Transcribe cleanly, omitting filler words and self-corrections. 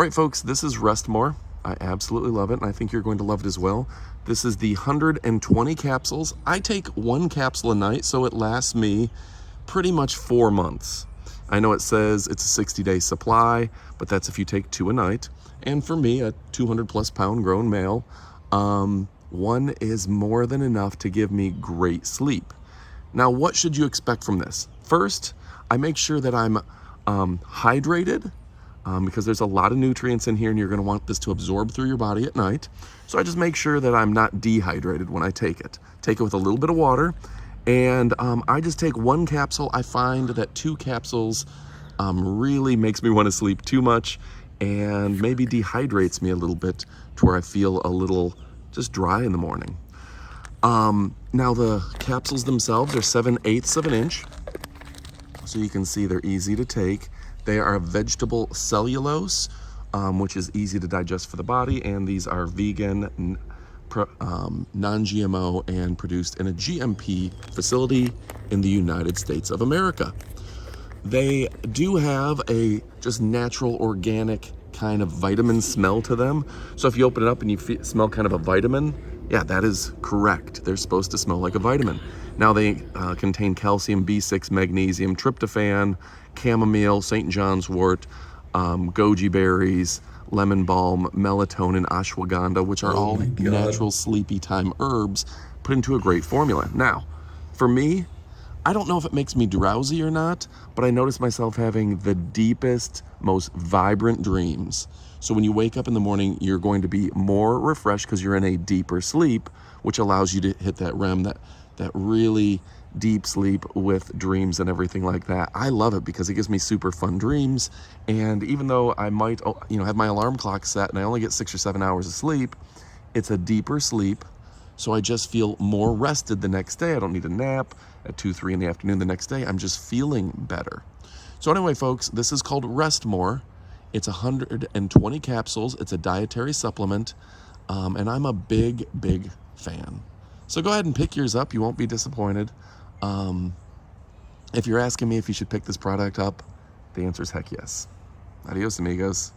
All right, folks, this is Rest More. I absolutely love it, and I think you're going to love it as well. This is the 120 capsules. I take one capsule a night, so it lasts me pretty much 4 months. I know it says it's a 60-day supply, but that's if you take 2 a night. And for me, a 200+ pound grown male, one is more than enough to give me great sleep. Now, what should you expect from this? First, I make sure that I'm hydrated, because there's a lot of nutrients in here and you're going to want this to absorb through your body at night. So I just make sure that I'm not dehydrated when I take it. Take it with a little bit of water, and I just take one capsule. I find that 2 capsules really makes me want to sleep too much and maybe dehydrates me a little bit to where I feel a little just dry in the morning. Now the capsules themselves are 7/8 of an inch. So you can see they're easy to take. They are vegetable cellulose, which is easy to digest for the body, and these are vegan, non-GMO, and produced in a GMP facility in the United States of America. They do have a just natural, organic kind of vitamin smell to them. So if you open it up and you smell kind of a vitamin, yeah, that is correct. They're supposed to smell like a vitamin. Now they contain calcium, B6, magnesium, tryptophan, chamomile, St. John's wort, goji berries, lemon balm, melatonin, ashwagandha, which are all natural sleepy time herbs put into a great formula. Now, for me, I don't know if it makes me drowsy or not, but I notice myself having the deepest, most vibrant dreams. So when you wake up in the morning, you're going to be more refreshed because you're in a deeper sleep, which allows you to hit that REM, that really deep sleep with dreams and everything like that. I love it because it gives me super fun dreams. And even though I might, have my alarm clock set and I only get 6 or 7 hours of sleep, it's a deeper sleep. So I just feel more rested the next day. I don't need a nap at 2, 3 in the afternoon the next day. I'm just feeling better. So anyway, folks, this is called Rest More. It's 120 capsules. It's a dietary supplement. And I'm a big, big fan. So go ahead and pick yours up. You won't be disappointed. If you're asking me if you should pick this product up, the answer is heck yes. Adios, amigos.